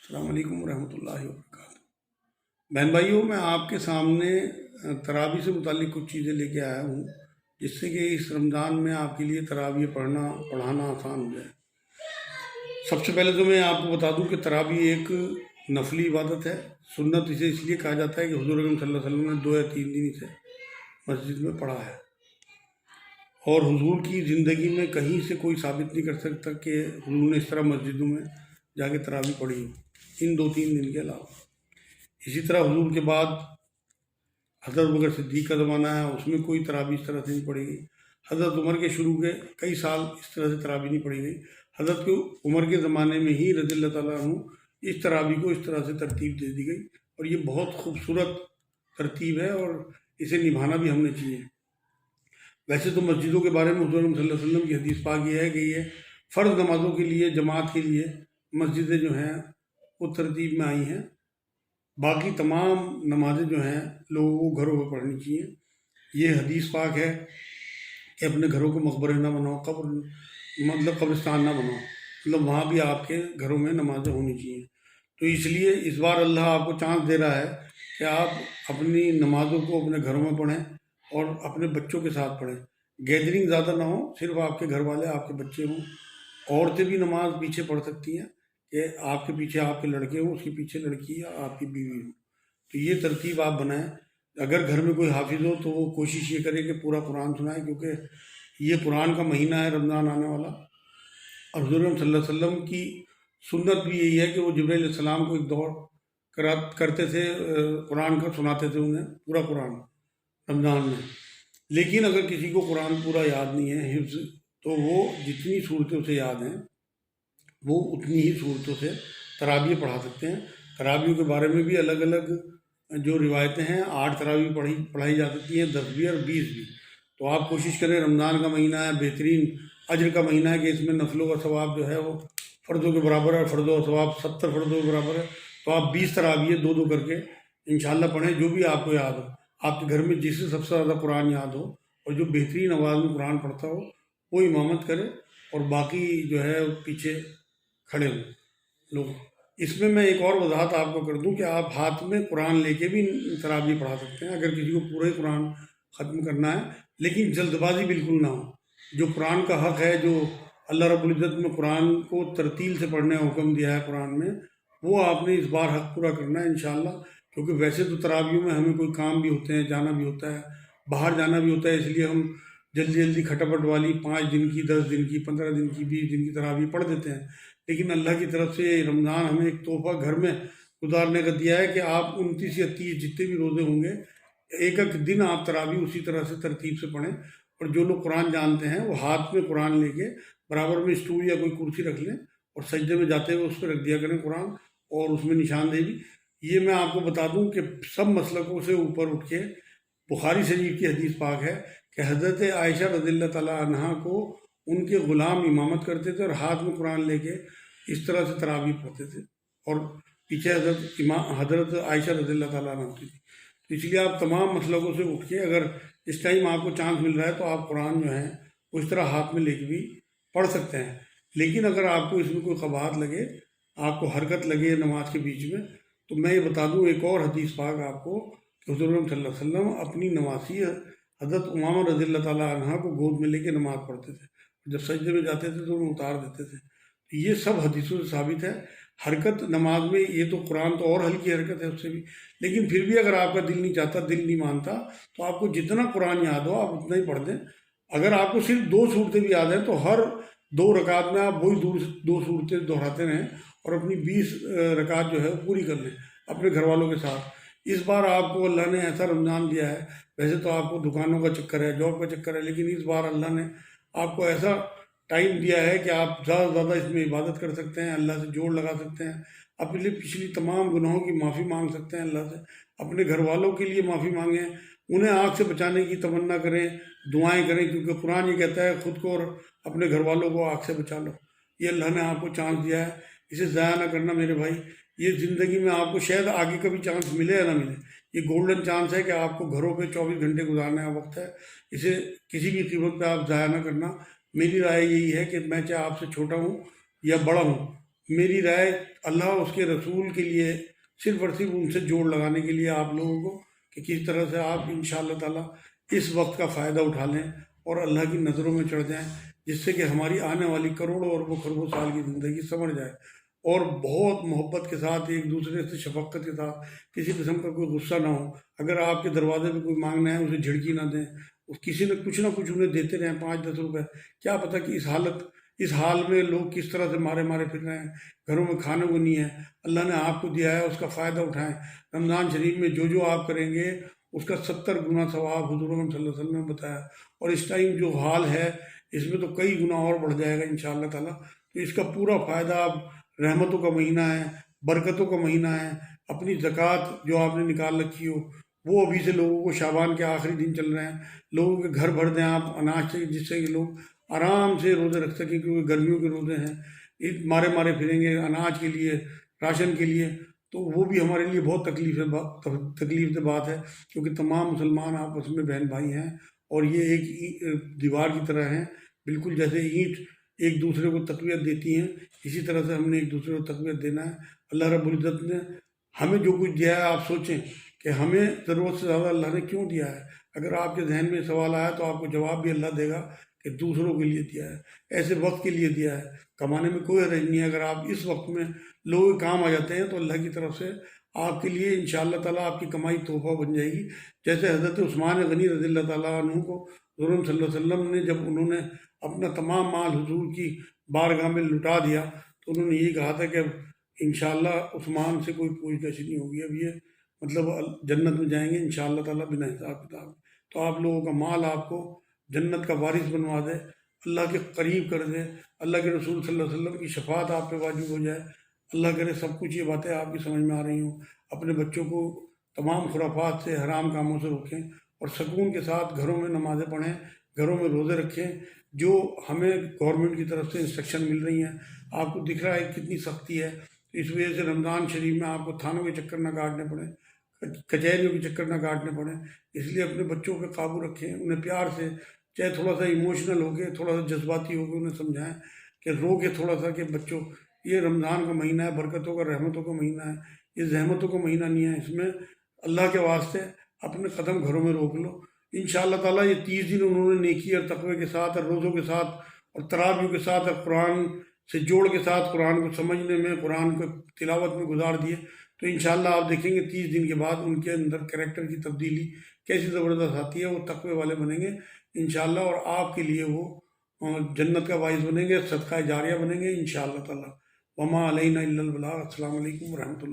السلام علیکم ورحمۃ اللہ وبرکاتہ۔ بہن بھائیوں، میں آپ کے سامنے تراویح سے متعلق کچھ چیزیں لے کے آیا ہوں، جس سے کہ اس رمضان میں آپ کے لیے تراویح پڑھانا آسان ہو جائے۔ سب سے پہلے تو میں آپ کو بتا دوں کہ تراویح ایک نفلی عبادت ہے۔ سنت اسے اس لیے کہا جاتا ہے کہ حضور اکرم صلی اللہ علیہ وسلم نے 2 یا 3 دن اسے مسجد میں پڑھا ہے، اور حضور کی زندگی میں کہیں سے کوئی ثابت نہیں کر سکتا کہ حضور نے اس طرح مسجدوں میں جا کے تراویح پڑھی ہو ان 2-3 دن کے علاوہ۔ اسی طرح حضور کے بعد حضرت بکر صدیق کا زمانہ ہے، اس میں کوئی تراویح اس طرح سے نہیں پڑھی گئی۔ حضرت عمر کے شروع کے کئی سال اس طرح سے تراویح نہیں پڑھی گئی۔ حضرت عمر کے زمانے میں ہی رضی اللہ تعالیٰ عنہ اس تراویح کو اس طرح سے ترتیب دے دی گئی، اور یہ بہت خوبصورت ترتیب ہے اور اسے نبھانا بھی ہم نے چاہیے۔ ویسے تو مسجدوں کے بارے میں حضور صلی اللہ علیہ وسلم کی حدیث پاک یہ ہے کہ یہ فرض نمازوں کے لیے، جماعت کے لیے مسجدیں جو ہیں وہ ترتیب میں آئی ہیں۔ باقی تمام نمازیں جو ہیں لوگوں کو گھروں میں پڑھنی چاہیے۔ یہ حدیث پاک ہے کہ اپنے گھروں کو مقبرے نہ بناؤ، قبرستان نہ بناؤ، مطلب وہاں بھی آپ کے گھروں میں نمازیں ہونی چاہیے۔ تو اس لیے اس بار اللہ آپ کو چانس دے رہا ہے کہ آپ اپنی نمازوں کو اپنے گھروں میں پڑھیں اور اپنے بچوں کے ساتھ پڑھیں۔ گیدرنگ زیادہ نہ ہو، صرف آپ کے گھر والے، آپ کے بچے ہوں۔ عورتیں بھی نماز پیچھے پڑھ سکتی ہیں کہ آپ کے پیچھے آپ کے لڑکے ہوں، اس کے پیچھے لڑکی یا آپ کی بیوی ہو۔ تو یہ ترتیب آپ بنائیں۔ اگر گھر میں کوئی حافظ ہو تو وہ کوشش یہ کرے کہ پورا قرآن سنائے، کیونکہ یہ قرآن کا مہینہ ہے رمضان آنے والا، اور حضور صلی اللہ علیہ وسلم کی سنت بھی یہی ہے کہ وہ جبرائیل علیہ السلام کو ایک دور کرتے تھے، قرآن کا سناتے تھے انہیں پورا قرآن رمضان میں۔ لیکن اگر کسی کو قرآن پورا یاد نہیں ہے، حفظ، تو وہ جتنی صورتیں اسے یاد ہیں وہ اتنی ہی صورتوں سے تراویح پڑھا سکتے ہیں۔ تراویح کے بارے میں بھی الگ الگ جو روایتیں ہیں، 8 تراویح پڑھائی جا سکتی ہیں، 10 بھی اور 20 بھی۔ تو آپ کوشش کریں، رمضان کا مہینہ ہے، بہترین اجر کا مہینہ ہے کہ اس میں نفلوں کا ثواب جو ہے وہ فرضوں کے برابر ہے، اور فرضوں کا ثواب 70 فرضوں کے برابر ہے۔ تو آپ 20 تراویح 2 کر کے انشاءاللہ پڑھیں، جو بھی آپ کو یاد ہو۔ آپ کے گھر میں جسے سب سے زیادہ قرآن یاد ہو اور جو بہترین آواز میں قرآن پڑھتا ہو وہ امامت کرے، اور باقی جو ہے پیچھے کھڑے ہوں لوگ۔ اس میں ایک اور وضاحت آپ کو کر دوں کہ آپ ہاتھ میں قرآن لے کے بھی تراویح پڑھا سکتے ہیں، اگر کسی کو پورا ہی قرآن ختم کرنا ہے، لیکن جلد بازی بالکل نہ ہو۔ جو قرآن کا حق ہے، جو اللہ رب العزت نے قرآن کو ترتیل سے پڑھنے کا حکم دیا ہے قرآن میں، وہ آپ نے اس بار حق پورا کرنا ہے انشاءاللہ۔ کیونکہ ویسے تو تراویحوں میں ہمیں کوئی کام بھی ہوتے ہیں، جانا بھی ہوتا ہے، باہر جانا بھی ہوتا ہے، اس لیے ہم جلدی کھٹاپٹ والی 5 دن کی، 10 دن کی، 15 دن کی، 20 دن کی تراویح پڑھ دیتے ہیں۔ لیکن اللہ کی طرف سے رمضان ہمیں ایک تحفہ گھر میں گزارنے کا دیا ہے کہ آپ 29 یا 30 جتنے بھی روزے ہوں گے، ایک دن آپ تراویح اسی طرح سے ترتیب سے پڑھیں۔ اور جو لوگ قرآن جانتے ہیں وہ ہاتھ میں قرآن لے کے برابر میں اسٹول یا کوئی کرسی رکھ لیں، اور سجدے میں جاتے ہوئے اس پہ رکھ دیا کریں قرآن، اور اس میں نشان دے بھی۔ یہ میں آپ کو بتا دوں کہ سب مسلکوں سے اوپر اٹھ کے بخاری شریف کی حدیث پاک ہے کہ حضرت عائشہ رضی اللہ تعالیٰ عنہا کو ان کے غلام امامت کرتے تھے، اور ہاتھ میں قرآن لے کے اس طرح سے تراویح پڑھتے تھے، اور پیچھے حضرت عائشہ رضی اللہ تعالیٰ عنہ ہوتی تھی۔ تو اس لیے آپ تمام مسلکوں سے اٹھ کے، اگر اس ٹائم آپ کو چانس مل رہا ہے تو آپ قرآن جو ہے اس طرح ہاتھ میں لے کے بھی پڑھ سکتے ہیں۔ لیکن اگر آپ کو اس میں کوئی قباحت لگے، آپ کو حرکت لگے نماز کے بیچ میں، تو میں یہ بتا دوں ایک اور حدیث پاک آپ کو کہ حضور صلی اللہ علیہ وسلم اپنی نمازی حضرت امامہ رضی اللہ تعالیٰ عنہ کو گود میں لے کے نماز پڑھتے تھے، جب سجدے میں جاتے تھے تو انہیں اتار دیتے تھے۔ یہ سب حدیثوں سے ثابت ہے۔ حرکت نماز میں، یہ تو قرآن تو اور ہلکی حرکت ہے اس سے بھی، لیکن پھر بھی اگر آپ کا دل نہیں چاہتا، دل نہیں مانتا، تو آپ کو جتنا قرآن یاد ہو آپ اتنا ہی پڑھ دیں۔ اگر آپ کو صرف 2 صورتیں بھی یاد ہیں تو ہر 2 رکعت میں آپ وہی 2 صورتیں دہراتے رہیں، اور اپنی 20 رکعت جو ہے پوری کر لیں اپنے گھر والوں کے ساتھ۔ اس بار آپ کو اللہ نے ایسا رمضان دیا ہے، ویسے تو آپ کو دکانوں کا چکر ہے، جاب کا چکر ہے، لیکن اس بار اللہ نے آپ کو ایسا ٹائم دیا ہے کہ آپ زیادہ سے زیادہ اس میں عبادت کر سکتے ہیں، اللہ سے جوڑ لگا سکتے ہیں، اپنے پچھلی تمام گناہوں کی معافی مانگ سکتے ہیں اللہ سے، اپنے گھر والوں کے لیے معافی مانگیں، انہیں آگ سے بچانے کی تمنا کریں، دعائیں کریں، کیونکہ قرآن یہ کہتا ہے خود کو اور اپنے گھر والوں کو آگ سے بچا لو۔ یہ اللہ نے آپ کو چانس دیا ہے، اسے ضائع نہ کرنا میرے بھائی۔ یہ زندگی میں آپ کو شاید آگے کبھی چانس ملے یا نہ ملے، یہ گولڈن چانس ہے کہ آپ کو گھروں پہ 24 گھنٹے گزارنے کا وقت ہے، اسے کسی بھی قیمت پہ آپ ضائع نہ کرنا۔ میری رائے یہی ہے کہ میں چاہے آپ سے چھوٹا ہوں یا بڑا ہوں، میری رائے اللہ اور اس کے رسول کے لیے صرف اور صرف ان سے جوڑ لگانے کے لیے آپ لوگوں کو کہ کس طرح سے آپ انشاءاللہ تعالیٰ اس وقت کا فائدہ اٹھا لیں اور اللہ کی نظروں میں چڑھ جائیں، جس سے کہ ہماری آنے والی کروڑوں اور خربوں سال کی زندگی سمجھ جائے، اور بہت محبت کے ساتھ ایک دوسرے سے شفقت کے ساتھ، کسی قسم کا کوئی غصہ نہ ہو۔ اگر آپ کے دروازے پہ کوئی مانگنا ہے اسے جھڑکی نہ دیں، کسی نے کچھ نہ کچھ انہیں دیتے رہیں، 5-10 روپے۔ کیا پتہ کہ اس حال میں لوگ کس طرح سے مارے مارے پھر رہے ہیں، گھروں میں کھانے کو نہیں ہے۔ اللہ نے آپ کو دیا ہے، اس کا فائدہ اٹھائیں۔ رمضان شریف میں جو آپ کریں گے اس کا 70 گنا ثواب حضور اکرم صلی اللہ علیہ وسلم نے بتایا، اور اس ٹائم جو حال ہے اس میں تو کئی گنا اور بڑھ جائے گا انشاءاللہ تعالیٰ۔ تو اس کا پورا فائدہ آپ، رحمتوں کا مہینہ ہے، برکتوں کا مہینہ ہے، اپنی زکوٰۃ جو آپ نے نکال رکھی ہو وہ ابھی سے لوگوں کو، شعبان کے آخری دن چل رہے ہیں، لوگوں کے گھر بھر دیں آپ اناج سے، جس سے کہ لوگ آرام سے روزے رکھ سکیں، کیونکہ گرمیوں کے روزے ہیں، عید مارے مارے پھریں گے اناج کے لیے، راشن کے لیے، تو وہ بھی ہمارے لیے بہت تکلیف دہ بات ہے، کیونکہ تمام مسلمان آپس میں بہن بھائی ہیں، اور یہ ایک دیوار کی طرح ہیں، بالکل جیسے اینٹ ایک دوسرے کو تقویت دیتی ہیں، اسی طرح سے ہم نے ایک دوسرے کو تقویت دینا ہے۔ اللہ رب العزت نے ہمیں جو کچھ دیا ہے، آپ سوچیں کہ ہمیں ضرورت سے زیادہ اللہ نے کیوں دیا ہے۔ اگر آپ کے ذہن میں سوال آیا تو آپ کو جواب بھی اللہ دے گا کہ دوسروں کے لیے دیا ہے، ایسے وقت کے لیے دیا ہے، کمانے میں کوئی حرج نہیں ہے۔ اگر آپ اس وقت میں لوگوں کے کام آ جاتے ہیں تو اللہ کی طرف سے آپ کے لیے انشاءاللہ تعالیٰ آپ کی کمائی تحفہ بن جائے گی۔ جیسے حضرت عثمان غنی رضی اللہ تعالیٰ عنہ کو حضور صلی اللہ علیہ وسلم نے، جب انہوں نے اپنا تمام مال حضور کی بارگاہ میں لٹا دیا تو انہوں نے یہی کہا تھا کہ اب انشاءاللہ عثمان سے کوئی پوچھ گچھ نہیں ہوگی، اب یہ مطلب جنت میں جائیں گے انشاءاللہ تعالیٰ بنا حساب کتاب۔ تو آپ لوگوں کا مال آپ کو جنت کا وارث بنوا دے، اللہ کے قریب کر دے، اللہ کے رسول صلی اللہ علیہ وسلم کی شفاعت آپ پہ واجب ہو جائے۔ اللہ کرے سب کچھ یہ باتیں آپ کی سمجھ میں آ رہی ہوں۔ اپنے بچوں کو تمام خرافات سے، حرام کاموں سے روکیں، اور سکون کے ساتھ گھروں میں نمازیں پڑھیں، گھروں میں روزے رکھیں، جو ہمیں گورنمنٹ کی طرف سے انسٹرکشن مل رہی ہیں۔ آپ کو دکھ رہا ہے کتنی سختی ہے، اس وجہ سے رمضان شریف میں آپ کو تھانوں کے چکر نہ کاٹنے پڑیں، کچہریوں کے چکر نہ کاٹنے پڑیں۔ اس لیے اپنے بچوں پہ قابو رکھیں، انہیں پیار سے، چاہے تھوڑا سا ایموشنل ہو کے، تھوڑا سا جذباتی ہو کے انہیں سمجھائیں کہ رو کے تھوڑا سا کہ بچوں، یہ رمضان کا مہینہ ہے، برکتوں کا، رحمتوں کا مہینہ ہے، یہ زحمتوں کا مہینہ نہیں ہے۔ اس میں اللہ کے واسطے اپنے قدم گھروں میں روک لو۔ انشاءاللہ تعالیٰ یہ 30 دن انہوں نے نیکی اور تقوی کے ساتھ اور روزوں کے ساتھ اور تراویح کے ساتھ اور قرآن سے جوڑ کے ساتھ، قرآن کو سمجھنے میں، قرآن کو تلاوت میں گزار دیے، تو انشاءاللہ آپ دیکھیں گے 30 دن کے بعد ان کے اندر کریکٹر کی تبدیلی کیسی زبردست آتی ہے، وہ تقوی والے بنیں گے انشاءاللہ، اور آپ کے لیے وہ جنت کا باعث بنیں گے، صدقہ جاریہ بنیں گے انشاءاللہ تعالیٰ۔ وما علینا الا البلاغ۔ السلام علیکم ورحمۃ اللہ۔